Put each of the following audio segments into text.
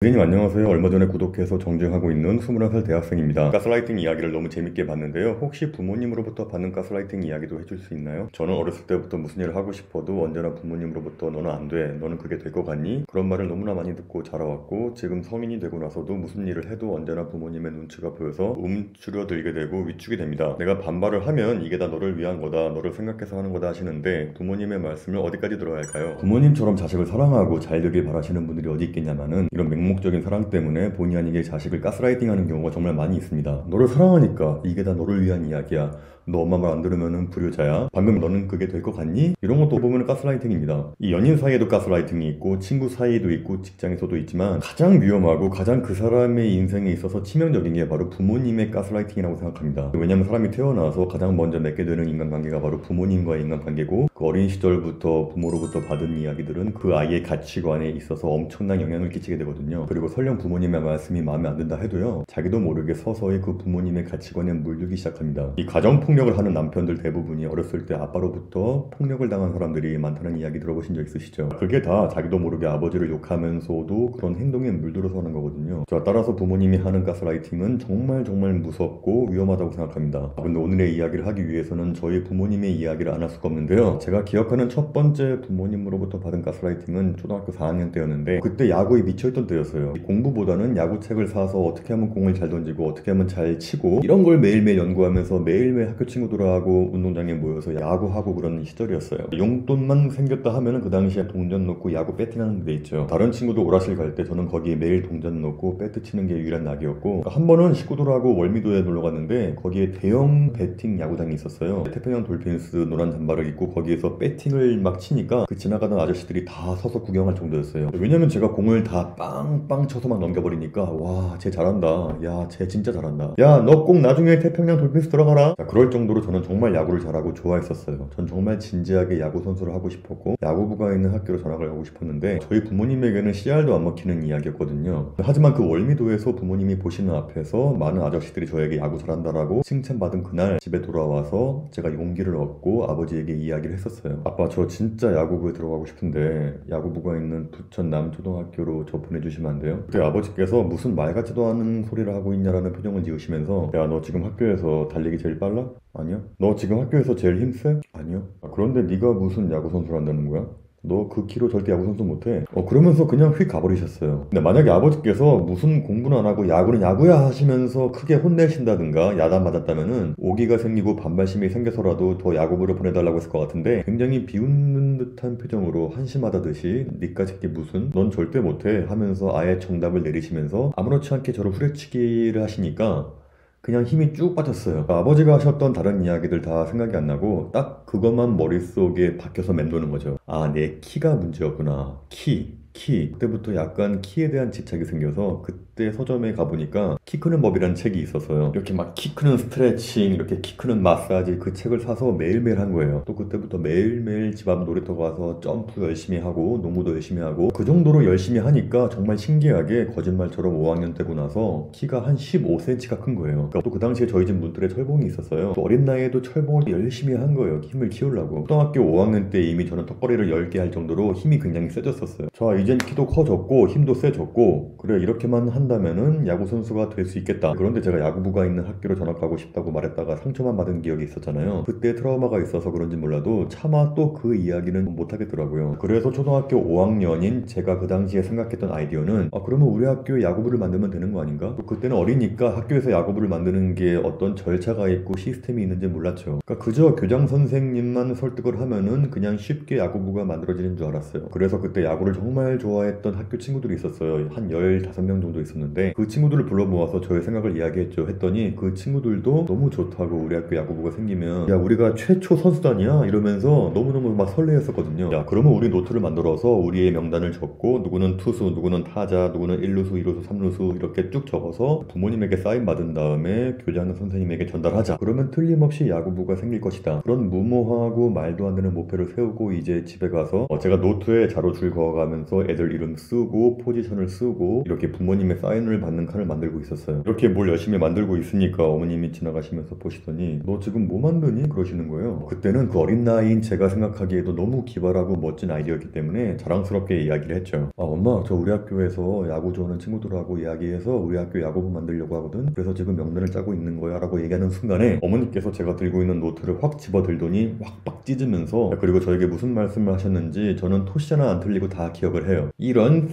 선생님 안녕하세요. 얼마 전에 구독해서 정주행하고 있는 21살 대학생입니다. 가스라이팅 이야기를 너무 재밌게 봤는데요. 혹시 부모님으로부터 받는 가스라이팅 이야기도 해줄 수 있나요? 저는 어렸을 때부터 무슨 일을 하고 싶어도 언제나 부모님으로부터 너는 안 돼, 너는 그게 될 것 같니? 그런 말을 너무나 많이 듣고 자라왔고 지금 성인이 되고 나서도 무슨 일을 해도 언제나 부모님의 눈치가 보여서 움츠려들게 되고 위축이 됩니다. 내가 반발을 하면 이게 다 너를 위한 거다, 너를 생각해서 하는 거다 하시는데 부모님의 말씀을 어디까지 들어야 할까요? 부모님처럼 자식을 사랑하고 잘 되길 바라시는 분들이 어디 있겠냐마는 이런 맹목적인 사랑 때문에 본의 아니게 자식을 가스라이팅하는 경우가 정말 많이 있습니다. 너를 사랑하니까 이게 다 너를 위한 이야기야. 너 엄마 말 안 들으면은 불효자야. 방금 너는 그게 될 것 같니? 이런 것도 보면 가스라이팅입니다. 이 연인 사이에도 가스라이팅이 있고 친구 사이에도 있고 직장에서도 있지만 가장 위험하고 가장 그 사람의 인생에 있어서 치명적인 게 바로 부모님의 가스라이팅이라고 생각합니다. 왜냐하면 사람이 태어나서 가장 먼저 맺게 되는 인간관계가 바로 부모님과의 인간관계고 그 어린 시절부터 부모로부터 받은 이야기들은 그 아이의 가치관에 있어서 엄청난 영향을 끼치게 되거든요. 그리고 설령 부모님의 말씀이 마음에 안 든다 해도요, 자기도 모르게 서서히 그 부모님의 가치관에 물들기 시작합니다. 이 가정폭력을 하는 남편들 대부분이 어렸을 때 아빠로부터 폭력을 당한 사람들이 많다는 이야기 들어보신 적 있으시죠? 그게 다 자기도 모르게 아버지를 욕하면서도 그런 행동에 물들어서 하는 거거든요. 자, 따라서 부모님이 하는 가스라이팅은 정말 정말 무섭고 위험하다고 생각합니다. 근데 오늘의 이야기를 하기 위해서는 저희 부모님의 이야기를 안 할 수가 없는데요. 제가 기억하는 첫 번째 부모님으로부터 받은 가스라이팅은 초등학교 4학년 때였는데 그때 야구에 미쳐있던 때였어요. 공부보다는 야구책을 사서 어떻게 하면 공을 잘 던지고 어떻게 하면 잘 치고 이런 걸 매일매일 연구하면서 매일매일 학교 친구들하고 운동장에 모여서 야구하고 그런 시절이었어요. 용돈만 생겼다 하면은 그 당시에 동전 넣고 야구 배팅하는 데 있죠. 다른 친구도 오락실 갈 때 저는 거기에 매일 동전 넣고 배트 치는 게 유일한 낙이었고, 한 번은 식구들하고 월미도에 놀러 갔는데 거기에 대형 배팅 야구장이 있었어요. 태평양 돌핀스 노란 잠바를 입고 거기에서 배팅을 막 치니까 그 지나가던 아저씨들이 다 서서 구경할 정도였어요. 왜냐면 제가 공을 다 빵빵 쳐서 막 넘겨버리니까 와, 쟤 잘한다. 야, 쟤 진짜 잘한다. 야, 너 꼭 나중에 태평양 돌핀스 들어가라. 자, 그럴 정도로 저는 정말 야구를 잘하고 좋아했었어요. 전 정말 진지하게 야구 선수를 하고 싶었고 야구부가 있는 학교로 전학을 가고 싶었는데 저희 부모님에게는 씨알도 안 먹히는 이야기였거든요. 하지만 그 월미도에서 부모님이 보시는 앞에서 많은 아저씨들이 저에게 야구 잘한다라고 칭찬받은 그날 집에 돌아와서 제가 용기를 얻고 아버지에게 이야기를 했었어요. 아빠, 저 진짜 야구부에 들어가고 싶은데 야구부가 있는 부천 남초등학교로 저 보내주시면 안 돼요? 그때 아버지께서 무슨 말 같지도 않은 소리를 하고 있냐라는 표정을 지으시면서, 야, 너 지금 학교에서 달리기 제일 빨라? 아니요. 너 지금 학교에서 제일 힘세? 아니요. 그런데 네가 무슨 야구 선수를 한다는 거야? 너 그 키로 절대 야구 선수 못해. 그러면서 그냥 휙 가버리셨어요. 근데 만약에 아버지께서 무슨 공부는 안 하고 야구는 야구야 하시면서 크게 혼내신다든가 야단 맞았다면은 오기가 생기고 반발심이 생겨서라도 더 야구부를 보내달라고 했을 것 같은데 굉장히 비웃는 듯한 표정으로 한심하다듯이 니까지 게 무슨 넌 절대 못해 하면서 아예 정답을 내리시면서 아무렇지 않게 저를 후려치기를 하시니까 그냥 힘이 쭉 빠졌어요. 아버지가 하셨던 다른 이야기들 다 생각이 안 나고 딱 그것만 머릿속에 박혀서 맴도는 거죠. 아, 내 키가 문제였구나. 키. 그때부터 약간 키에 대한 집착이 생겨서 그때 서점에 가보니까 키 크는 법이라는 책이 있었어요. 이렇게 막 키 크는 스트레칭, 이렇게 키 크는 마사지, 그 책을 사서 매일매일 한 거예요. 또 그때부터 매일매일 집 앞 놀이터 가서 점프 열심히 하고 농구도 열심히 하고 그 정도로 열심히 하니까 정말 신기하게 거짓말처럼 5학년 되고 나서 키가 한 15cm가 큰 거예요. 또 그 당시에 저희 집 문틀에 철봉이 있었어요. 또 어린 나이에도 철봉을 열심히 한 거예요. 힘을 키우려고. 초등학교 5학년 때 이미 저는 턱걸이를 10개 할 정도로 힘이 굉장히 세졌었어요. 자, 이젠 키도 커졌고 힘도 세졌고 그래, 이렇게만 한다면은 야구 선수가 될 수 있겠다. 그런데 제가 야구부가 있는 학교로 전학가고 싶다고 말했다가 상처만 받은 기억이 있었잖아요. 그때 트라우마가 있어서 그런지 몰라도 차마 또 그 이야기는 못 하겠더라고요. 그래서 초등학교 5학년인 제가 그 당시에 생각했던 아이디어는, 그러면 우리 학교에 야구부를 만들면 되는 거 아닌가? 또 그때는 어리니까 학교에서 야구부를 만드는 게 어떤 절차가 있고 시스템이 있는지 몰랐죠. 그러니까 그저 교장 선생님만 설득을 하면은 그냥 쉽게 야구부가 만들어지는 줄 알았어요. 그래서 그때 야구를 정말 좋아했던 학교 친구들이 있었어요. 한 15명 정도 있었는데 그 친구들을 불러 모아서 저의 생각을 이야기했죠. 했더니 그 친구들도 너무 좋다고, 우리 학교 야구부가 생기면 야, 우리가 최초 선수단이야 이러면서 너무너무 막 설레했었거든요. 야, 그러면 우리 노트를 만들어서 우리의 명단을 적고 누구는 투수, 누구는 타자, 누구는 1루수, 2루수, 3루수 이렇게 쭉 적어서 부모님에게 사인 받은 다음에 교장 선생님에게 전달하자. 그러면 틀림없이 야구부가 생길 것이다. 그런 무모하고 말도 안 되는 목표를 세우고 이제 집에 가서 제가 노트에 자로 줄 그어가면서 앞에서 애들 이름 쓰고 포지션을 쓰고 이렇게 부모님의 사인을 받는 칸을 만들고 있었어요. 이렇게 뭘 열심히 만들고 있으니까 어머님이 지나가시면서 보시더니 너 지금 뭐 만드니? 그러시는 거예요. 그때는 그 어린 나이인 제가 생각하기에도 너무 기발하고 멋진 아이디어였기 때문에 자랑스럽게 이야기를 했죠. 아 엄마 저 우리 학교에서 야구 좋아하는 친구들하고 이야기해서 우리 학교 야구부 만들려고 하거든. 그래서 지금 명단을 짜고 있는 거야 라고 얘기하는 순간에 어머니께서 제가 들고 있는 노트를 확 집어들더니 확 찢으면서 그리고 저에게 무슨 말씀을 하셨는지 저는 토시 하나 안 틀리고 다 기억을 해요. 이런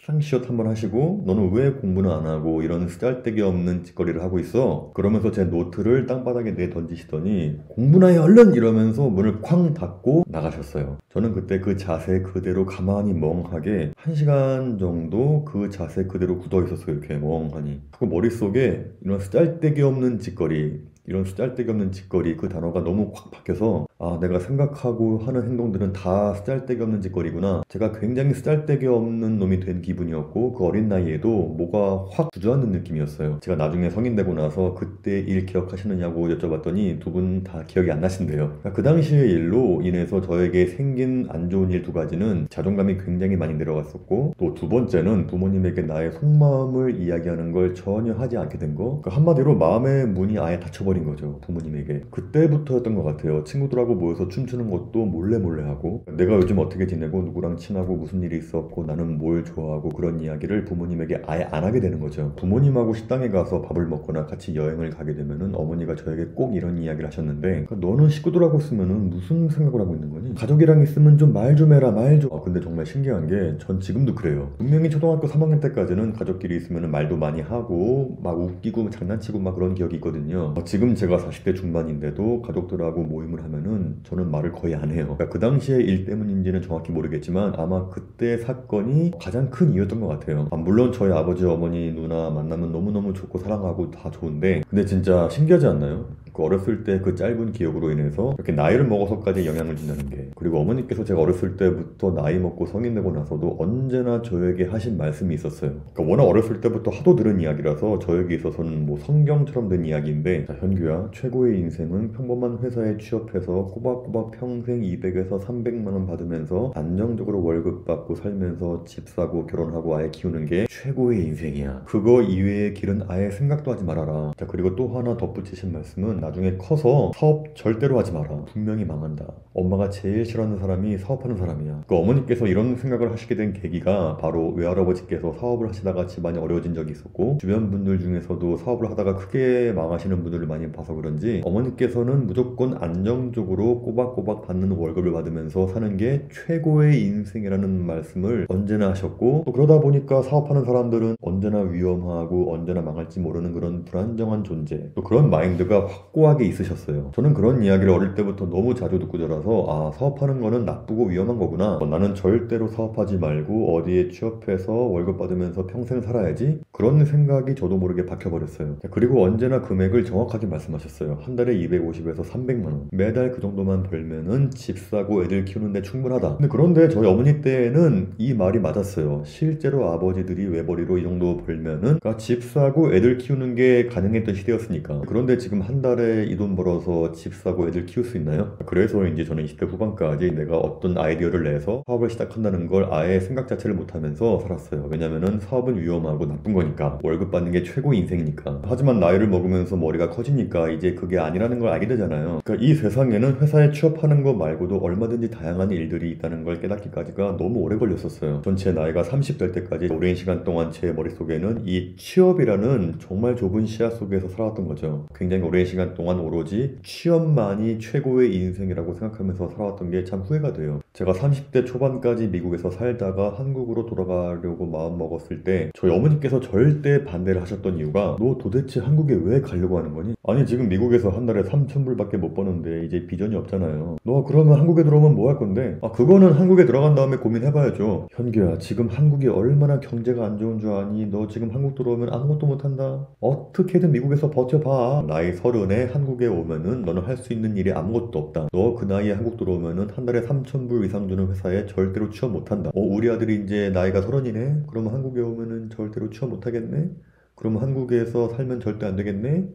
상시옷 한번 하시고 너는 왜 공부는 안 하고 이런 쓰잘데기 없는 짓거리를 하고 있어? 그러면서 제 노트를 땅바닥에 내던지시더니 공부나 해 얼른! 이러면서 문을 쾅 닫고 나가셨어요. 저는 그때 그 자세 그대로 가만히 멍하게 1시간 정도 그 자세 그대로 굳어 있었어요. 이렇게 멍하니. 그 머릿속에 이런 쓰잘데기 없는 짓거리 이런 쓰잘데기 없는 짓거리 그 단어가 너무 확 박혀서 아 내가 생각하고 하는 행동들은 다 쓰잘데기 없는 짓거리구나. 제가 굉장히 쓰잘데기 없는 놈이 된 기분이었고 그 어린 나이에도 뭐가 확 주저앉는 느낌이었어요. 제가 나중에 성인 되고 나서 그때 일 기억하시느냐고 여쭤봤더니 두 분 다 기억이 안 나신대요. 그러니까 그 당시의 일로 인해서 저에게 생긴 안 좋은 일 두 가지는 자존감이 굉장히 많이 내려갔었고 또 두 번째는 부모님에게 나의 속마음을 이야기하는 걸 전혀 하지 않게 된 거. 그러니까 한마디로 마음의 문이 아예 닫혀버린 거죠. 부모님에게. 그때부터였던 것 같아요. 친구들하고 모여서 춤추는 것도 몰래 하고 내가 요즘 어떻게 지내고 누구랑 친하고 무슨 일이 있었고 나는 뭘 좋아하고 그런 이야기를 부모님에게 아예 안 하게 되는 거죠. 부모님하고 식당에 가서 밥을 먹거나 같이 여행을 가게 되면은 어머니가 저에게 꼭 이런 이야기를 하셨는데 그러니까 너는 식구들하고 있으면은 무슨 생각을 하고 있는 거니? 가족이랑 있으면 좀 말 좀 해라 말 좀. 근데 정말 신기한 게 전 지금도 그래요. 분명히 초등학교 3학년 때까지는 가족끼리 있으면은 말도 많이 하고 막 웃기고 장난치고 막 그런 기억이 있거든요. 지금 제가 40대 중반인데도 가족들하고 모임을 하면은 저는 말을 거의 안 해요. 그러니까 그 당시의 일 때문인지는 정확히 모르겠지만 아마 그때 사건이 가장 큰 이유였던 것 같아요. 물론 저희 아버지, 어머니, 누나 만나면 너무너무 좋고 사랑하고 다 좋은데 근데 진짜 신기하지 않나요? 그 어렸을 때 그 짧은 기억으로 인해서 이렇게 나이를 먹어서까지 영향을 준다는 게 그리고 어머니께서 제가 어렸을 때부터 나이 먹고 성인 되고 나서도 언제나 저에게 하신 말씀이 있었어요. 그러니까 워낙 어렸을 때부터 하도 들은 이야기라서 저에게 있어서는 뭐 성경처럼 된 이야기인데 자 현규야 최고의 인생은 평범한 회사에 취업해서 꼬박꼬박 평생 200에서 300만 원 받으면서 안정적으로 월급 받고 살면서 집 사고 결혼하고 아예 키우는 게 최고의 인생이야. 그거 이외의 길은 아예 생각도 하지 말아라. 자 그리고 또 하나 덧붙이신 말씀은 나중에 커서 사업 절대로 하지 마라. 분명히 망한다. 엄마가 제일 싫어하는 사람이 사업하는 사람이야. 그 어머니께서 이런 생각을 하시게 된 계기가 바로 외할아버지께서 사업을 하시다가 집안이 어려워진 적이 있었고 주변 분들 중에서도 사업을 하다가 크게 망하시는 분들을 많이 봐서 그런지 어머니께서는 무조건 안정적으로 꼬박꼬박 받는 월급을 받으면서 사는 게 최고의 인생이라는 말씀을 언제나 하셨고 또 그러다 보니까 사업하는 사람들은 언제나 위험하고 언제나 망할지 모르는 그런 불안정한 존재 또 그런 마인드가 확고하게 있으셨어요. 저는 그런 이야기를 어릴 때부터 너무 자주 듣고 자라서 아 사업하는 거는 나쁘고 위험한 거구나. 나는 절대로 사업하지 말고 어디에 취업해서 월급 받으면서 평생 살아야지 그런 생각이 저도 모르게 박혀버렸어요. 그리고 언제나 금액을 정확하게 말씀하셨어요. 한 달에 250에서 300만 원 매달 그 정도만 벌면은 집 사고 애들 키우는데 충분하다. 근데 그런데 저희 어머니 때는 이 말이 맞았어요. 실제로 아버지들이 외벌이로 이 정도 벌면은 그러니까 집 사고 애들 키우는 게 가능했던 시대였으니까. 그런데 지금 한 달에 이 돈 벌어서 집 사고 애들 키울 수 있나요? 그래서 이제 저는 20대 후반까지 내가 어떤 아이디어를 내서 사업을 시작한다는 걸 아예 생각 자체를 못하면서 살았어요. 왜냐면은 사업은 위험하고 나쁜 거니까 월급 받는 게 최고 인생이니까. 하지만 나이를 먹으면서 머리가 커지니까 이제 그게 아니라는 걸 알게 되잖아요. 그러니까 이 세상에는 회사에 취업하는 거 말고도 얼마든지 다양한 일들이 있다는 걸 깨닫기까지가 너무 오래 걸렸었어요. 전체 나이가 30 될 때까지 오랜 시간 동안 제 머릿속에는 이 취업이라는 정말 좁은 시야 속에서 살아왔던 거죠. 굉장히 오랜 시간 동안 오로지 취업만이 최고의 인생이라고 생각하면서 살아왔던 게 참 후회가 돼요. 제가 30대 초반까지 미국에서 살다가 한국으로 돌아가려고 마음먹었을 때 저희 어머니께서 절대 반대를 하셨던 이유가 너 도대체 한국에 왜 가려고 하는 거니? 아니 지금 미국에서 한 달에 3,000불밖에 못 버는데 이제 비전이 없잖아요. 너 그러면 한국에 들어오면 뭐 할 건데? 그거는 한국에 들어간 다음에 고민해봐야죠. 현규야 지금 한국이 얼마나 경제가 안 좋은 줄 아니? 너 지금 한국 들어오면 아무것도 못한다. 어떻게든 미국에서 버텨봐. 나이 30에 한국에 오면은 너는 할 수 있는 일이 아무것도 없다. 너 그 나이에 한국 들어오면은 한 달에 3,000불 이상 주는 회사에 절대로 취업 못한다. 우리 아들이 이제 나이가 30이네? 그러면 한국에 오면은 절대로 취업 못하겠네? 그러면 한국에서 살면 절대 안 되겠네?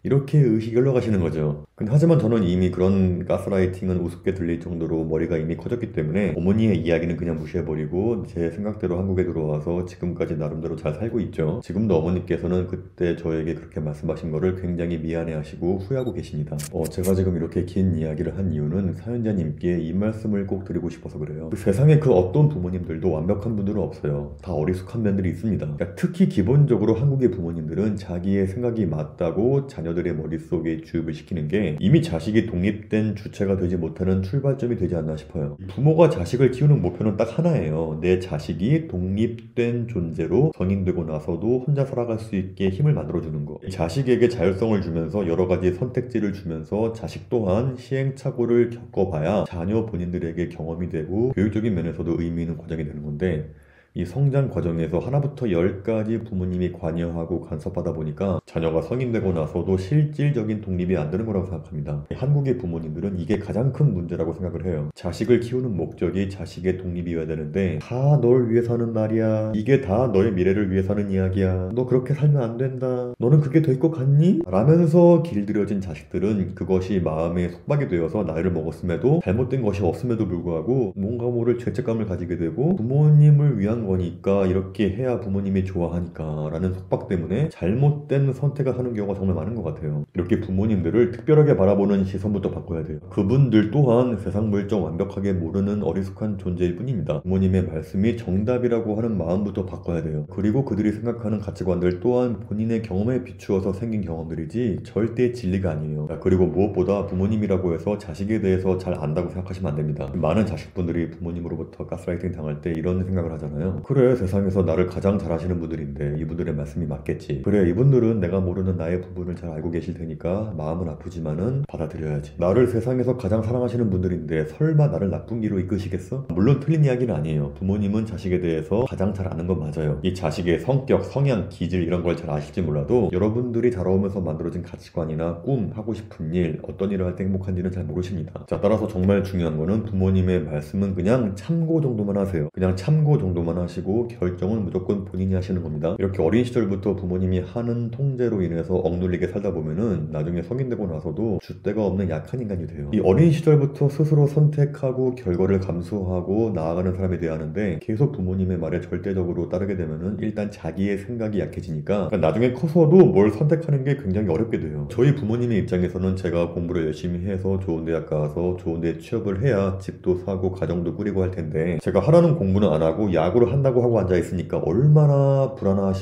이렇게 의식이 흘러가시는 거죠. 근데 하지만 저는 이미 그런 가스라이팅은 우습게 들릴 정도로 머리가 이미 커졌기 때문에 어머니의 이야기는 그냥 무시해버리고 제 생각대로 한국에 들어와서 지금까지 나름대로 잘 살고 있죠. 지금도 어머니께서는 그때 저에게 그렇게 말씀하신 거를 굉장히 미안해하시고 후회하고 계십니다. 제가 지금 이렇게 긴 이야기를 한 이유는 사연자님께 이 말씀을 꼭 드리고 싶어서 그래요. 세상에 그 어떤 부모님들도 완벽한 분들은 없어요. 다 어리숙한 면들이 있습니다. 그러니까 특히 기본적으로 한국의 부모님들은 자기의 생각이 맞다고 자녀들의 머릿속에 주입을 시키는 게 이미 자식이 독립된 주체가 되지 못하는 출발점이 되지 않나 싶어요. 부모가 자식을 키우는 목표는 딱 하나예요. 내 자식이 독립된 존재로 성인되고 나서도 혼자 살아갈 수 있게 힘을 만들어주는 거. 자식에게 자율성을 주면서 여러 가지 선택지를 주면서 자식 또한 시행착오를 겪어봐야 자녀 본인들에게 경험이 되고 교육적인 면에서도 의미 있는 과정이 되는 건데, 이 성장 과정에서 하나부터 열까지 부모님이 관여하고 간섭하다 보니까 자녀가 성인되고 나서도 실질적인 독립이 안 되는 거라고 생각합니다. 한국의 부모님들은 이게 가장 큰 문제라고 생각을 해요. 자식을 키우는 목적이 자식의 독립이어야 되는데 다 널 위해서 하는 말이야. 이게 다 너의 미래를 위해서 하는 이야기야. 너 그렇게 살면 안 된다. 너는 그게 될 것 같니? 라면서 길들여진 자식들은 그것이 마음에 속박이 되어서 나이를 먹었음에도 잘못된 것이 없음에도 불구하고 뭔가 모를 죄책감을 가지게 되고 부모님을 위한 거니까 이렇게 해야 부모님이 좋아하니까 라는 속박 때문에 잘못된 선택을 하는 경우가 정말 많은 것 같아요. 이렇게 부모님들을 특별하게 바라보는 시선부터 바꿔야 돼요. 그분들 또한 세상 물정 완벽하게 모르는 어리숙한 존재일 뿐입니다. 부모님의 말씀이 정답이라고 하는 마음부터 바꿔야 돼요. 그리고 그들이 생각하는 가치관들 또한 본인의 경험에 비추어서 생긴 경험들이지 절대 진리가 아니에요. 그리고 무엇보다 부모님이라고 해서 자식에 대해서 잘 안다고 생각하시면 안 됩니다. 많은 자식분들이 부모님으로부터 가스라이팅 당할 때 이런 생각을 하잖아요. 그래, 세상에서 나를 가장 잘 아시는 분들인데 이분들의 말씀이 맞겠지. 그래, 이분들은 내가 모르는 나의 부분을 잘 알고 계실 테니까 마음은 아프지만은 받아들여야지. 나를 세상에서 가장 사랑하시는 분들인데 설마 나를 나쁜 길로 이끄시겠어? 물론 틀린 이야기는 아니에요. 부모님은 자식에 대해서 가장 잘 아는 건 맞아요. 이 자식의 성격, 성향, 기질 이런 걸 잘 아실지 몰라도 여러분들이 자라오면서 만들어진 가치관이나 꿈, 하고 싶은 일, 어떤 일을 할 때 행복한지는 잘 모르십니다. 자, 따라서 정말 중요한 거는 부모님의 말씀은 그냥 참고 정도만 하세요. 그냥 참고 정도만 하시고 결정은 무조건 본인이 하시는 겁니다. 이렇게 어린 시절부터 부모님이 하는 통제로 인해서 억눌리게 살다 보면은 나중에 성인되고 나서도 줏대가 없는 약한 인간이 돼요. 이 어린 시절부터 스스로 선택하고 결과를 감수하고 나아가는 사람이 돼야 하는데 계속 부모님의 말에 절대적으로 따르게 되면은 일단 자기의 생각이 약해지니까 그러니까 나중에 커서도 뭘 선택하는 게 굉장히 어렵게 돼요. 저희 부모님의 입장에서는 제가 공부를 열심히 해서 좋은 대학 가서 좋은 데 취업을 해야 집도 사고 가정도 꾸리고 할 텐데 제가 하라는 공부는 안 하고 야구를 한다고 하고 앉아있으니까 얼마나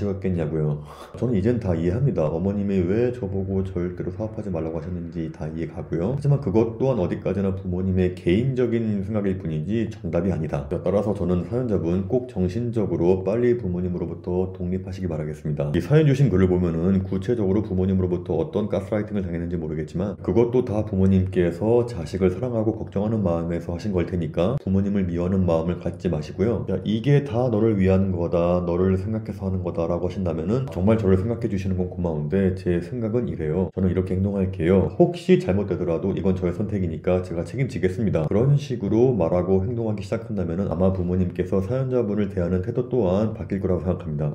불안하시겠냐고요. 저는 이젠 다 이해합니다. 어머님이 왜 저보고 절대로 사업하지 말라고 하셨는지 다 이해가고요. 하지만 그것 또한 어디까지나 부모님의 개인적인 생각일 뿐이지 정답이 아니다. 따라서 저는 사연자분 꼭 정신적으로 빨리 부모님으로부터 독립하시기 바라겠습니다. 이 사연 주신 글을 보면은 구체적으로 부모님으로부터 어떤 가스라이팅을 당했는지 모르겠지만 그것도 다 부모님께서 자식을 사랑하고 걱정하는 마음에서 하신 걸 테니까 부모님을 미워하는 마음을 갖지 마시고요. 야, 이게 다 너를 위한 거다, 너를 생각해서 하는 거다 라고 하신다면은 정말 저를 생각해 주시는 건 고마운데 제 생각은 이래요. 저는 이렇게 행동할게요. 혹시 잘못되더라도 이건 저의 선택이니까 제가 책임지겠습니다. 그런 식으로 말하고 행동하기 시작한다면은 아마 부모님께서 사연자분을 대하는 태도 또한 바뀔 거라고 생각합니다.